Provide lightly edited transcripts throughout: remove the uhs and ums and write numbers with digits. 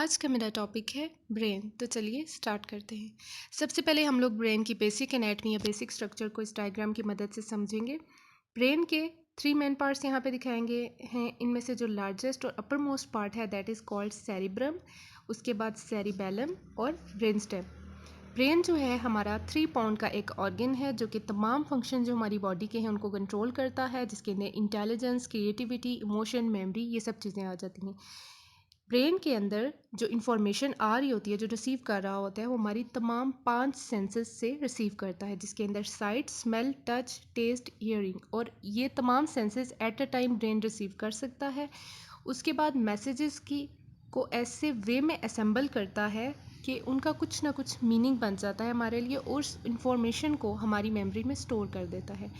आज का मेरा टॉपिक है ब्रेन। तो चलिए स्टार्ट करते हैं। सबसे पहले हम लोग ब्रेन की बेसिक एनाटमी या बेसिक स्ट्रक्चर को इस डायग्राम की मदद से समझेंगे। ब्रेन के 3 मेन पार्ट्स यहाँ पे दिखाएंगे हैं। इनमें से जो लार्जेस्ट और अपर मोस्ट पार्ट है दैट इज़ कॉल्ड सेरिब्रम, उसके बाद सेरिबेलम और ब्रेन स्टेम। ब्रेन जो है हमारा 3 पाउंड का एक ऑर्गन है जो कि तमाम फंक्शन जो हमारी बॉडी के हैं उनको कंट्रोल करता है, जिसके अंदर इंटेलिजेंस, क्रिएटिविटी, इमोशन, मेमोरी ये सब चीज़ें आ जाती हैं। ब्रेन के अंदर जो इन्फॉर्मेशन आ रही होती है, जो रिसीव कर रहा होता है, वो हमारी तमाम 5 सेंसेस से रिसीव करता है, जिसके अंदर sight, smell, touch, taste, hearing, और ये तमाम senses at a time brain receive कर सकता है। उसके बाद मैसेजेस की को ऐसे वे में असेंबल करता है कि उनका कुछ ना कुछ मीनिंग बन जाता है हमारे लिए, और उस इंफॉर्मेशन को हमारी मेमोरी में स्टोर कर देता है।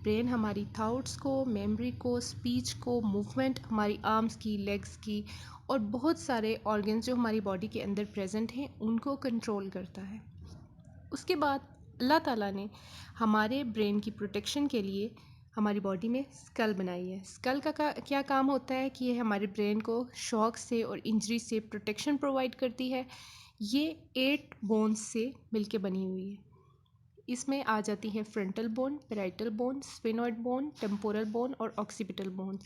ब्रेन हमारी थाट्स को, मेमोरी को, स्पीच को, मूवमेंट, हमारी आर्म्स की, लेग्स की और बहुत सारे ऑर्गन्स जो हमारी बॉडी के अंदर प्रेजेंट हैं उनको कंट्रोल करता है। उसके बाद अल्लाह ताला ने हमारे ब्रेन की प्रोटेक्शन के लिए हमारी बॉडी में स्कल बनाई है। स्कल का क्या काम होता है कि ये हमारे ब्रेन को शॉक से और इंजरी से प्रोटेक्शन प्रोवाइड करती है। ये 8 बोन्स से मिलके बनी हुई है। इसमें आ जाती है frontal bone, parietal bone, sphenoid bone, temporal bone और ऑक्सीपिटल बोन।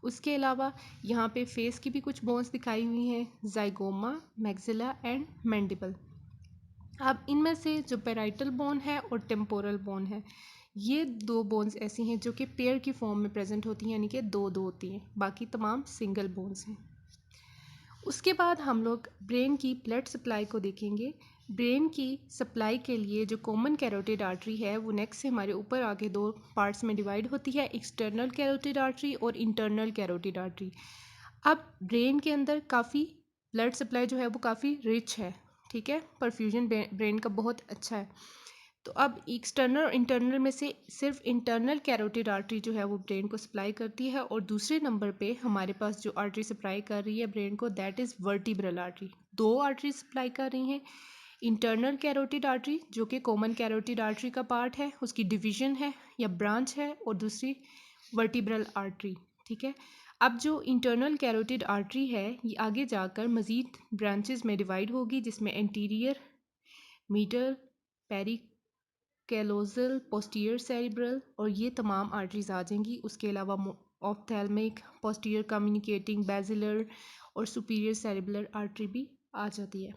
उसके अलावा यहाँ पे फेस की भी कुछ बोन्स दिखाई हुई हैं, जाइगोमा, मैक्सिला एंड मैंडिबल। अब इनमें से जो पैराइटल बोन है और टेम्पोरल बोन है, ये 2 बोन्स ऐसी हैं जो कि पेयर की फॉर्म में प्रेजेंट होती हैं, यानी कि 2-2 होती हैं, बाकी तमाम सिंगल बोन्स हैं। उसके बाद हम लोग ब्रेन की ब्लड सप्लाई को देखेंगे। ब्रेन की सप्लाई के लिए जो कॉमन कैरोटिड आर्टरी है वो नेक से हमारे ऊपर आगे 2 पार्ट्स में डिवाइड होती है, एक्सटर्नल कैरोटिड आर्टरी और इंटरनल कैरोटिड आर्टरी। अब ब्रेन के अंदर काफ़ी ब्लड सप्लाई जो है वो काफ़ी रिच है, ठीक है, परफ्यूजन ब्रेन का बहुत अच्छा है। तो अब एक्सटर्नल और इंटरनल में से सिर्फ इंटरनल कैरोटिड आर्टरी जो है वो ब्रेन को सप्लाई करती है, और दूसरे नंबर पे हमारे पास जो आर्टरी सप्लाई कर रही है ब्रेन को that is vertebral artery. 2 artery supply कर रही हैं। इंटरनल कैरोटिड आर्टरी जो कि कॉमन कैरोटिड आर्टरी का पार्ट है, उसकी डिवीजन है या ब्रांच है, और दूसरी वर्टिब्रल आर्टरी, ठीक है। अब जो इंटरनल कैरोटिड आर्टरी है ये आगे जाकर मज़ीद ब्रांचेस में डिवाइड होगी, जिसमें anterior, middle, pericallosal, posterior cerebral और ये तमाम आर्टरीज आ जाएंगी। उसके अलावा ऑप्थेल्मिक, पोस्टीरियर कम्युनिकेटिंग, बेसिलर और सुपीरियर सेरिब्रल आर्टरी भी आ जाती है।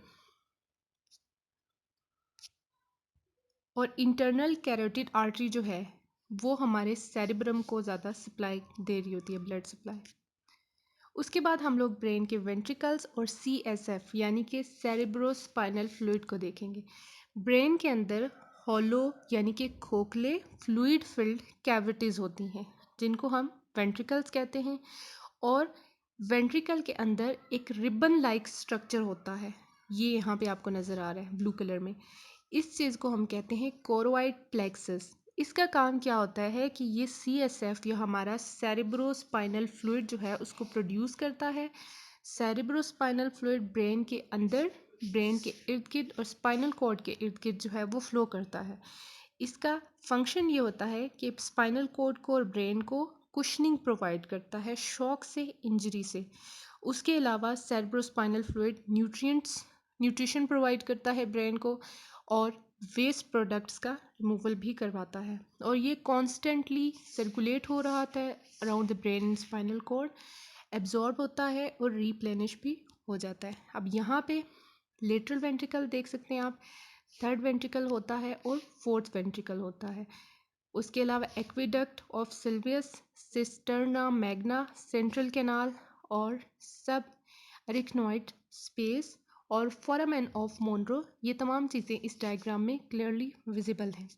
और इंटरनल कैरोटिड आर्टरी जो है वो हमारे सेरिब्रम को ज़्यादा सप्लाई दे रही होती है, ब्लड सप्लाई। उसके बाद हम लोग ब्रेन के वेंट्रिकल्स और CSF यानी कि सेरेब्रोस्पाइनल फ्लूइड को देखेंगे। ब्रेन के अंदर हॉलो यानी कि खोखले फ्लूइड फिल्ड कैविटीज़ होती हैं जिनको हम वेंट्रिकल्स कहते हैं, और वेंट्रिकल के अंदर एक रिबन लाइक स्ट्रक्चर होता है, ये यहाँ पे आपको नज़र आ रहा है ब्लू कलर में। इस चीज़ को हम कहते हैं कोरोइड प्लेक्सस। इसका काम क्या होता है कि ये CSF या हमारा सेरेब्रोस्पाइनल फ्लूइड जो है उसको प्रोड्यूस करता है। सेरेब्रोस्पाइनल फ्लूइड ब्रेन के अंदर, ब्रेन के इर्द गिर्द और स्पाइनल कॉर्ड के इर्द गिर्द जो है वो फ्लो करता है। इसका फंक्शन ये होता है कि स्पाइनल कॉर्ड को और ब्रेन को कुशनिंग प्रोवाइड करता है शॉक से, इंजरी से। उसके अलावा सेरेब्रोस्पाइनल फ्लूइड न्यूट्रिशन प्रोवाइड करता है ब्रेन को, और वेस्ट प्रोडक्ट्स का रिमूवल भी करवाता है, और ये कॉन्स्टेंटली सर्कुलेट हो रहा था around the brain and spinal cord, absorb होता है और रिप्लेनिश भी हो जाता है। अब यहाँ पे लेटरल वेंट्रिकल देख सकते हैं आप, थर्ड वेंट्रिकल होता है और फोर्थ वेंट्रिकल होता है। उसके अलावा aqueduct of Silvius, cisterna Magna, central canal और सब अरिक्नोइड स्पेस और फोरामेन ऑफ मोनरो, ये तमाम चीज़ें इस डायग्राम में क्लियरली विजिबल हैं।